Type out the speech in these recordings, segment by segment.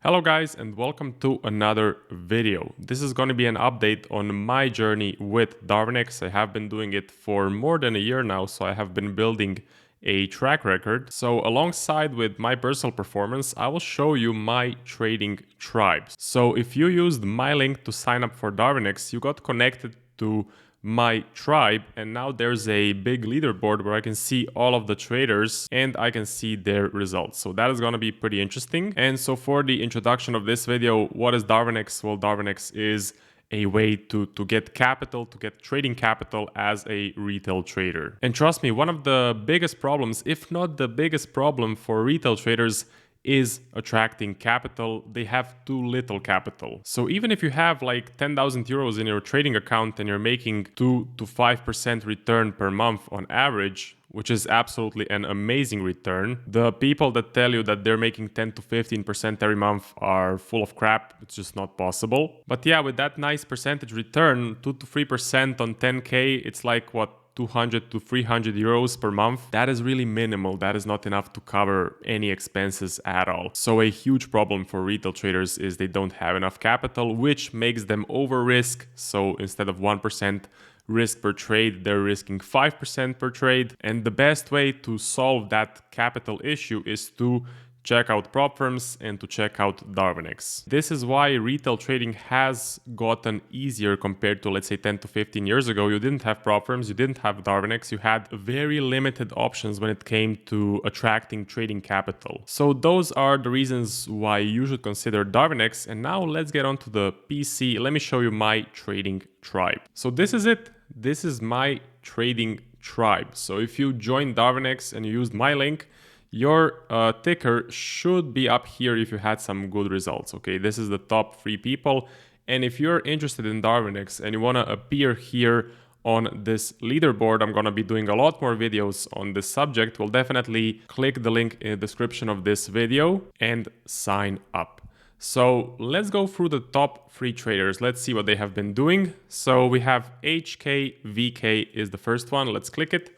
Hello guys and welcome to another video. This is going to be an update on my journey with Darwinex. I have been doing it for more than a year now, so I have been building a track record. So alongside with my personal performance, I will show you my trading tribes. So if you used my link to sign up for Darwinex, you got connected to my tribe, and now there's a big leaderboard where I can see all of the traders and I can see their results. So that is going to be pretty interesting. And so for the introduction of this video, what is Darwinex? Well, Darwinex is a way to get capital, to get trading capital as a retail trader. And trust me, one of the biggest problems, if not the biggest problem for retail traders, is attracting capital. They have too little capital. So even if you have like 10,000 euros in your trading account and you're making 2 to 5% return per month on average, which is absolutely an amazing return, the people that tell you that they're making 10 to 15% every month are full of crap. It's just not possible. But yeah, with that nice percentage return, 2 to 3% on 10K, it's like what? 200 to 300 euros per month. That is really minimal. That is not enough to cover any expenses at all. So a huge problem for retail traders is they don't have enough capital, which makes them over risk. So instead of 1% risk per trade, they're risking 5% per trade. And the best way to solve that capital issue is to check out prop firms and to check out Darwinex. This is why retail trading has gotten easier compared to, let's say, 10 to 15 years ago. You didn't have prop firms, you didn't have Darwinex, you had very limited options when it came to attracting trading capital. So those are the reasons why you should consider Darwinex. And now let's get on to the PC. Let me show you my trading tribe. So this is it. This is my trading tribe. So if you join Darwinex and you used my link, your ticker should be up here if you had some good results. Okay, this is the top 3 people. And if you're interested in Darwinex and you want to appear here on this leaderboard, I'm going to be doing a lot more videos on this subject. We'll definitely click the link in the description of this video and sign up. So let's go through the top 3 traders. Let's see what they have been doing. So we have HKVK is the first one. Let's click it.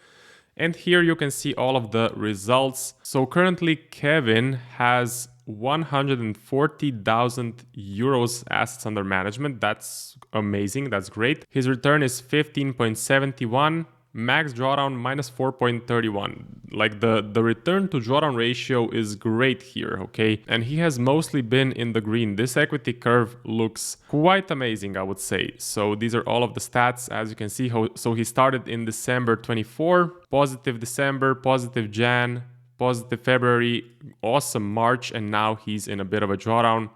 And here you can see all of the results. So currently Kevin has 140,000 euros assets under management. That's amazing. That's great. His return is 15.71. Max drawdown minus 4.31. Like the return to drawdown ratio is great here, okay? And he has mostly been in the green. This equity curve looks quite amazing, I would say. So these are all of the stats, as you can see. So he started in December 24, positive December, positive Jan, positive February, awesome March, and now he's in a bit of a drawdown.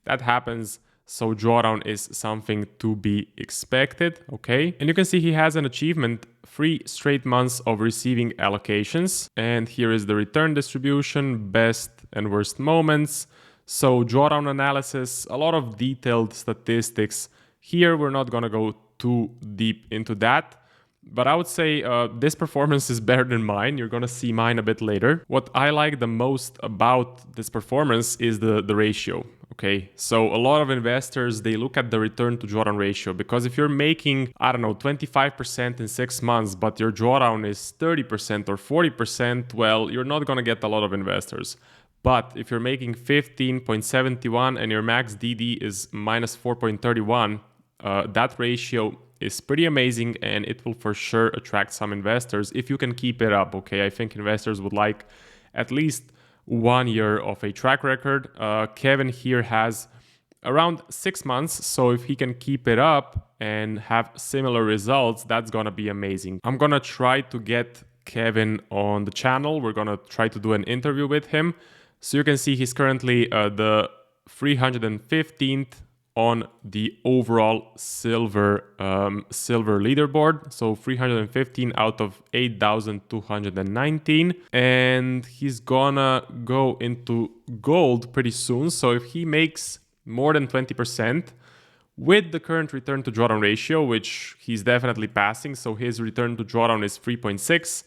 That happens. So drawdown is something to be expected, okay? And you can see he has an achievement, 3 straight months of receiving allocations. And here is the return distribution, best and worst moments. So drawdown analysis, a lot of detailed statistics. Here we're not gonna go too deep into that. But I would say this performance is better than mine. You're going to see mine a bit later. What I like the most about this performance is the ratio. Okay, so a lot of investors, they look at the return to drawdown ratio, because if you're making, I don't know, 25% in 6 months, but your drawdown is 30% or 40%, well, you're not going to get a lot of investors. But if you're making 15.71 and your max DD is minus 4.31, that ratio is pretty amazing, and it will for sure attract some investors if you can keep it up. Okay, I think investors would like at least 1 year of a track record. Kevin here has around 6 months, so if he can keep it up and have similar results, that's gonna be amazing. I'm gonna try to get Kevin on the channel. We're gonna try to do an interview with him. So you can see he's currently the 315th on the overall silver leaderboard. So 315 out of 8,219. And he's gonna go into gold pretty soon. So if he makes more than 20% with the current return to drawdown ratio, which he's definitely passing. So his return to drawdown is 3.6.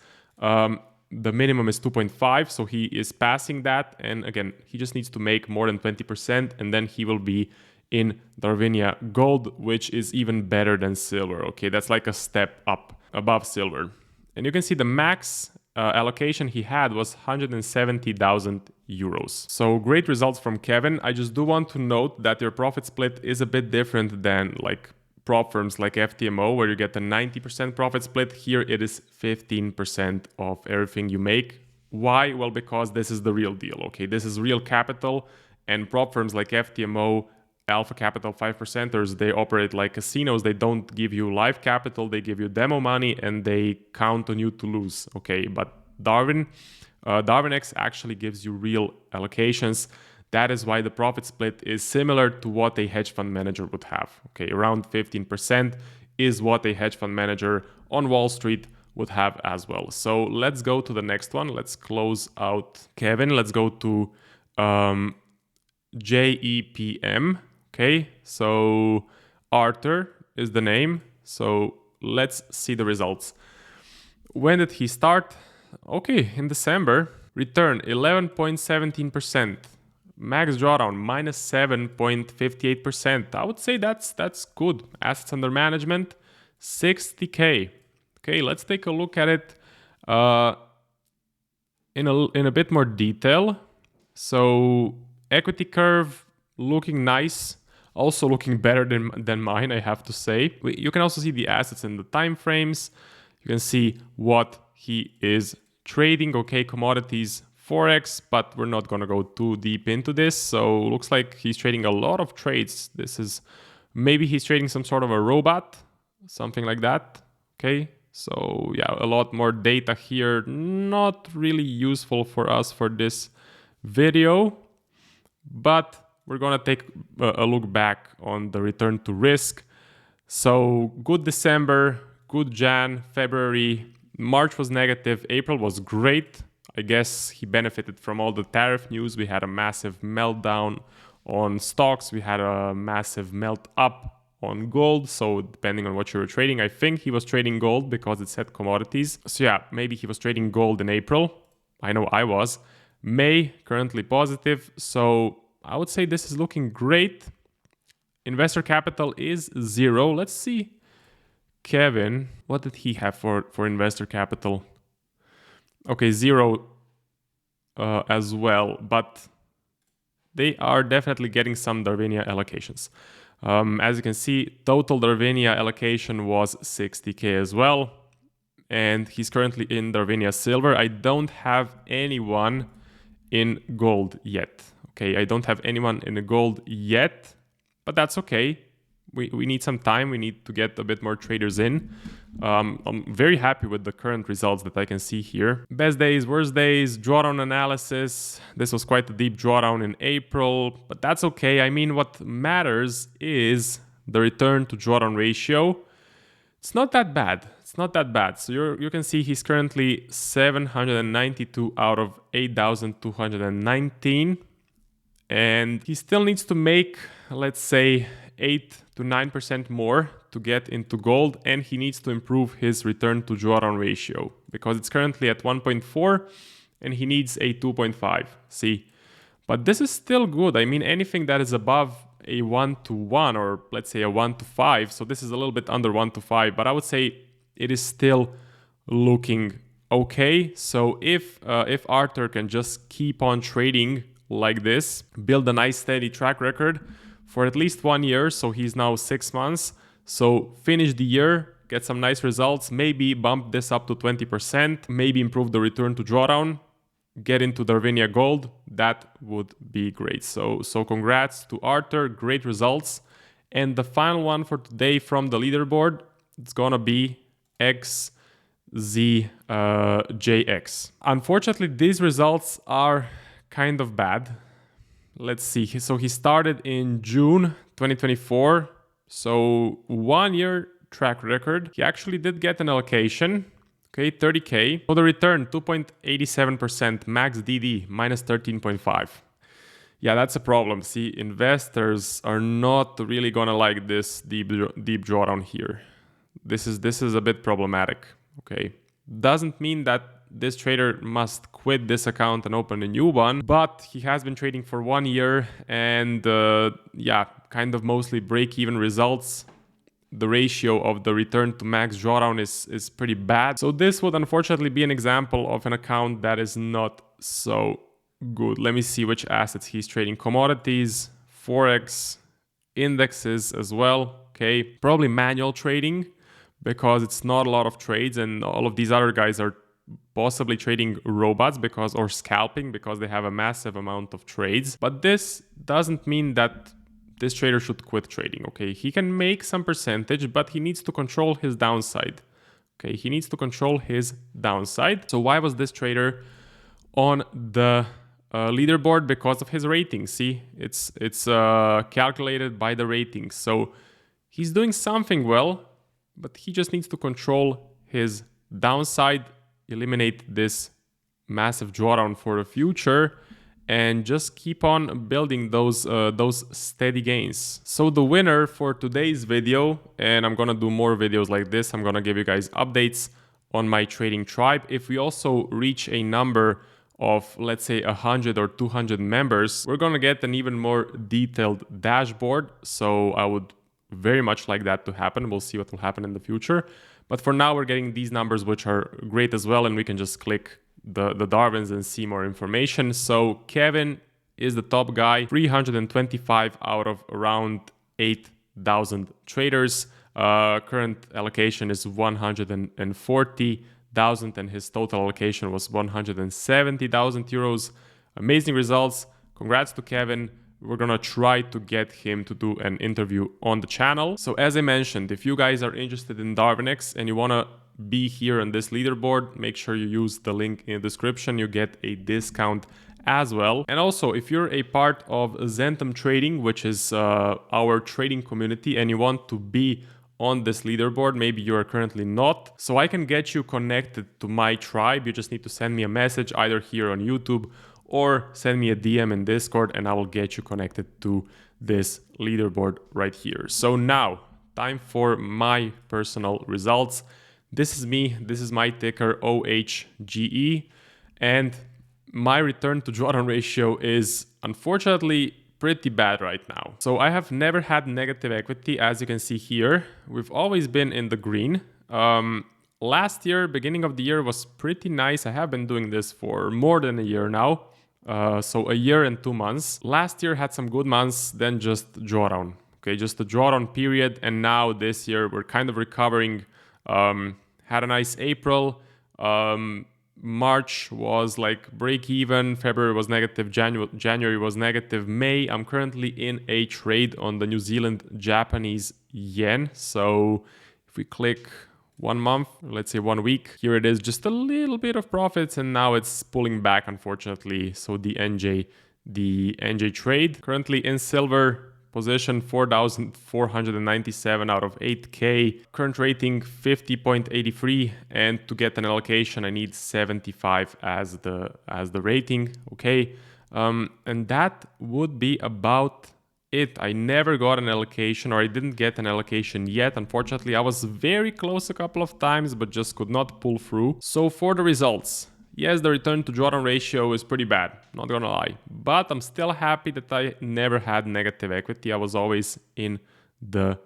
The minimum is 2.5, so he is passing that. And again, he just needs to make more than 20%, and then he will be in Darwinia Gold, which is even better than silver. Okay, that's like a step up above silver. And you can see the max allocation he had was 170,000 euros. So great results from Kevin. I just do want to note that your profit split is a bit different than like prop firms like FTMO, where you get a 90% profit split. Here it is 15% of everything you make. Why? Well, because this is the real deal, okay? This is real capital, and prop firms like FTMO, Alpha Capital 5%ers, they operate like casinos. They don't give you live capital, they give you demo money, and they count on you to lose, okay? But Darwinex actually gives you real allocations. That is why the profit split is similar to what a hedge fund manager would have, okay? Around 15% is what a hedge fund manager on Wall Street would have as well. So let's go to the next one. Let's close out Kevin. Let's go to JEPM. Okay, so Arthur is the name. So let's see the results. When did he start? Okay, in December. Return 11.17%. Max drawdown minus 7.58%. I would say that's good. Assets under management 60K. Okay, let's take a look at it in a bit more detail. So equity curve looking nice. Also looking better than mine, I have to say. You can also see the assets in the time frames. You can see what he is trading. Okay, commodities, Forex, but we're not going to go too deep into this. So looks like he's trading a lot of trades. This is, maybe he's trading some sort of a robot, something like that. Okay, so yeah, a lot more data here. Not really useful for us for this video, but we're going to take a look back on the return to risk. So good December, good Jan, February, March was negative, April was great. I guess he benefited from all the tariff news. We had a massive meltdown on stocks. We had a massive melt up on gold. So depending on what you were trading, I think he was trading gold because it said commodities. So yeah, maybe he was trading gold in April. I know I was. May, currently positive. So I would say this is looking great. Investor capital is 0. Let's see. Kevin, what did he have for investor capital? Okay, 0 as well, but they are definitely getting some Darwinia allocations. As you can see, total Darwinia allocation was 60K as well. And he's currently in Darwinia Silver. I don't have anyone in gold yet. Okay, I don't have anyone in the gold yet, but that's okay. We need some time. We need to get a bit more traders in. I'm very happy with the current results that I can see here. Best days, worst days, drawdown analysis. This was quite a deep drawdown in April, but that's okay. I mean, what matters is the return to drawdown ratio. It's not that bad. It's not that bad. So you can see he's currently 792 out of 8,219. And he still needs to make, let's say, 8 to 9% more to get into gold, and he needs to improve his return to drawdown ratio because it's currently at 1.4 and he needs a 2.5. See, but this is still good. I mean, anything that is above a 1 to 1 or let's say a 1 to 5, so this is a little bit under 1 to 5, but I would say it is still looking okay. So if Arthur can just keep on trading like this, build a nice steady track record for at least 1 year, so he's now 6 months, so finish the year, get some nice results, maybe bump this up to 20%, maybe improve the return to drawdown, get into Darwinia Gold, that would be great. So congrats to Arthur, great results. And the final one for today from the leaderboard, it's gonna be XZJX. Unfortunately, these results are kind of bad. Let's see. So he started in June 2024. So 1 year track record. He actually did get an allocation. Okay, 30K. So the return, 2.87%. Max DD, minus 13.5. Yeah, that's a problem. See, investors are not really gonna like this deep drawdown here. This is a bit problematic. Okay, doesn't mean that this trader must quit this account and open a new one, but he has been trading for 1 year and yeah, kind of mostly break-even results. the ratio of the return to max drawdown is pretty bad. So this would unfortunately be an example of an account that is not so good. Let me see which assets he's trading. Commodities, Forex, indexes as well. Okay, probably manual trading because it's not a lot of trades, and all of these other guys are possibly trading robots or scalping because they have a massive amount of trades. But this doesn't mean that this trader should quit trading. Okay, he can make some percentage, but he needs to control his downside. Okay, he needs to control his downside. So why was this trader on the leaderboard? Because of his rating. See, it's calculated by the ratings. So he's doing something well, but he just needs to control his downside, eliminate this massive drawdown for the future, and just keep on building those steady gains. So the winner for today's video, and I'm gonna do more videos like this, I'm gonna give you guys updates on my trading tribe. If we also reach a number of, let's say, 100 or 200 members, we're gonna get an even more detailed dashboard. So I would very much like that to happen. We'll see what will happen in the future. But for now, we're getting these numbers, which are great as well, and we can just click the Darwins and see more information. So Kevin is the top guy, 325 out of around 8,000 traders. Current allocation is 140,000 and his total allocation was 170,000 euros. Amazing results. Congrats to Kevin. We're gonna try to get him to do an interview on the channel. So as I mentioned, if you guys are interested in Darwinex and you wanna be here on this leaderboard, make sure you use the link in the description. You get a discount as well. And also, if you're a part of Zentum Trading, which is our trading community, and you want to be on this leaderboard, maybe you are currently not, so I can get you connected to my tribe. You just need to send me a message either here on YouTube or send me a DM in Discord and I will get you connected to this leaderboard right here. So now, time for my personal results. This is me, this is my ticker OHGE, and my return to drawdown ratio is unfortunately pretty bad right now. So I have never had negative equity, as you can see here. We've always been in the green. Last year, beginning of the year was pretty nice. I have been doing this for more than a year now. So a year and 2 months. Last year had some good months, then just drawdown. Okay, just a drawdown period. And now this year we're kind of recovering. Had a nice April. March was like break even. February was negative. January was negative. May, I'm currently in a trade on the New Zealand Japanese yen. So if we click 1 month, let's say 1 week, here it is, just a little bit of profits, and now it's pulling back, unfortunately. So the NJ trade currently in silver position 4,497 out of 8K, current rating 50.83, and to get an allocation I need 75 as the rating. Okay, and that would be about it. I never got an allocation, or I didn't get an allocation yet. Unfortunately, I was very close a couple of times, but just could not pull through. So for the results, yes, the return to drawdown ratio is pretty bad, not gonna lie. But I'm still happy that I never had negative equity. I was always in the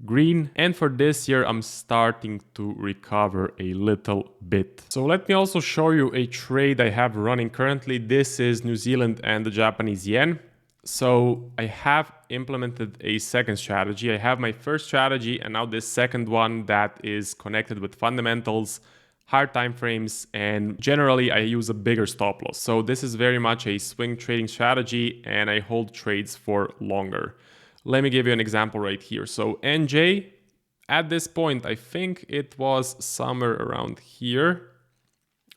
green. And for this year, I'm starting to recover a little bit. So let me also show you a trade I have running currently. This is New Zealand and the Japanese yen. So I have implemented a second strategy. I have my first strategy and now this second one that is connected with fundamentals, higher time frames, and generally I use a bigger stop loss. So this is very much a swing trading strategy and I hold trades for longer. Let me give you an example right here. So NJ, at this point, I think it was somewhere around here.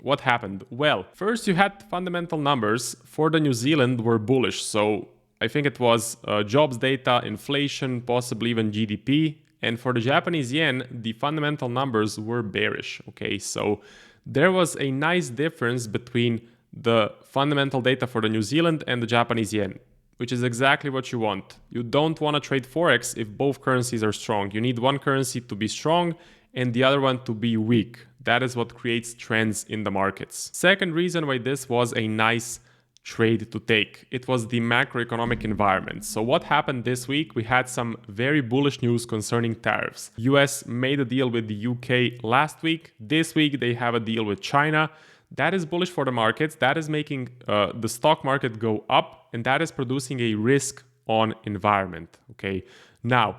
What happened? Well, first you had fundamental numbers for the New Zealand were bullish. So I think it was jobs data, inflation, possibly even GDP. And for the Japanese yen, the fundamental numbers were bearish. Okay, so there was a nice difference between the fundamental data for the New Zealand and the Japanese yen, which is exactly what you want. You don't want to trade Forex if both currencies are strong. You need one currency to be strong and the other one to be weak. That is what creates trends in the markets. Second reason why this was a nice trade to take. It was the macroeconomic environment. So what happened this week? We had some very bullish news concerning tariffs. US made a deal with the UK last week. This week they have a deal with China. That is bullish for the markets. That is making the stock market go up, and that is producing a risk on environment. Okay. Now,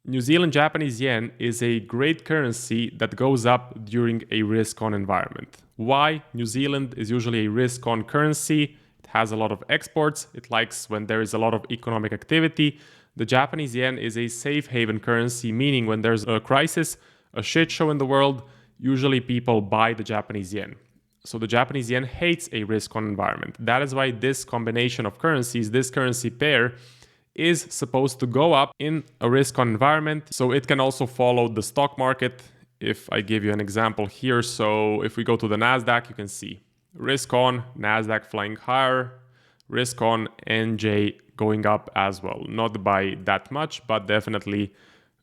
New Zealand Japanese yen is a great currency that goes up during a risk on environment. Why? New Zealand is usually a risk on currency. It has a lot of exports. It likes when there is a lot of economic activity. The Japanese yen is a safe haven currency, meaning when there's a crisis, a shit show in the world, usually people buy the Japanese yen. So the Japanese yen hates a risk on environment. That is why this combination of currencies, this currency pair, is supposed to go up in a risk on environment. So it can also follow the stock market. If I give you an example here, so if we go to the NASDAQ, you can see risk on, NASDAQ flying higher, risk on, NJ going up as well. Not by that much, but definitely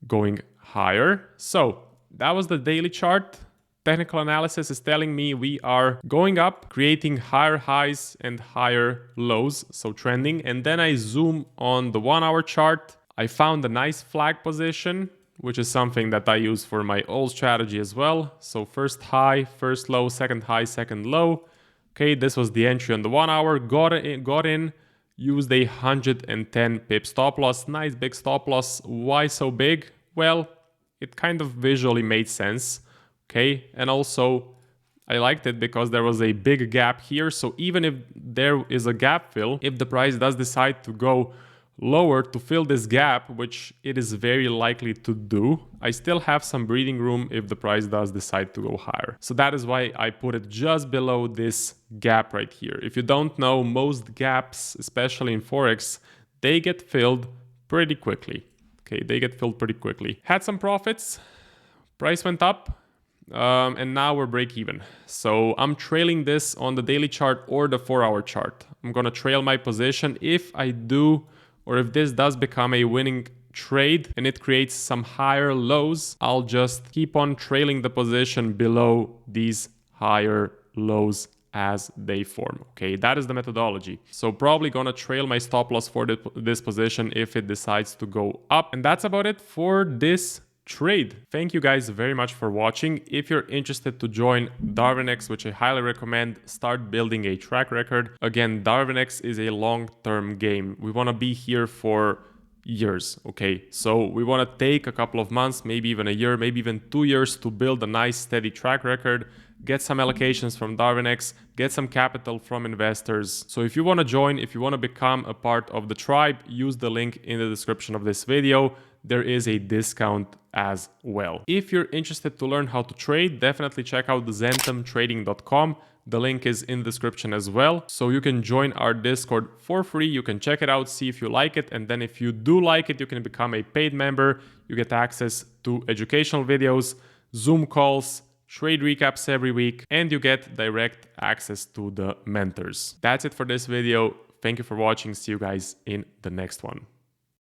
going higher. So that was the daily chart. Technical analysis is telling me we are going up, creating higher highs and higher lows, so trending. And then I zoom on the 1 hour chart. I found a nice flag position, which is something that I use for my old strategy as well. So first high, first low, second high, second low. Okay, this was the entry on the 1 hour. Got in, used a 110 pip stop loss. Nice big stop loss. Why so big? Well, it kind of visually made sense. Okay, and also I liked it because there was a big gap here. So even if there is a gap fill, if the price does decide to go lower to fill this gap, which it is very likely to do, I still have some breathing room if the price does decide to go higher. So that is why I put it just below this gap right here. If you don't know, most gaps, especially in Forex, they get filled pretty quickly. Okay, they get filled pretty quickly. Had some profits, price went up. And now we're break even. So I'm trailing this on the daily chart or the 4 hour chart. I'm going to trail my position. If I do, or if this does become a winning trade and it creates some higher lows, I'll just keep on trailing the position below these higher lows as they form. Okay, that is the methodology. So probably gonna trail my stop loss for this position if it decides to go up. And that's about it for this trade. Thank you guys very much for watching. If you're interested to join Darwinex, which I highly recommend, start building a track record. Again, Darwinex is a long-term game. We want to be here for years. Okay, so we want to take a couple of months, maybe even a year, maybe even 2 years to build a nice steady track record, get some allocations from Darwinex, get some capital from investors. So if you want to join, if you want to become a part of the tribe, use the link in the description of this video. There is a discount as well. If you're interested to learn how to trade, definitely check out zentumtrading.com. The link is in the description as well. So you can join our Discord for free. You can check it out, see if you like it. And then if you do like it, you can become a paid member. You get access to educational videos, Zoom calls, trade recaps every week, and you get direct access to the mentors. That's it for this video. Thank you for watching. See you guys in the next one.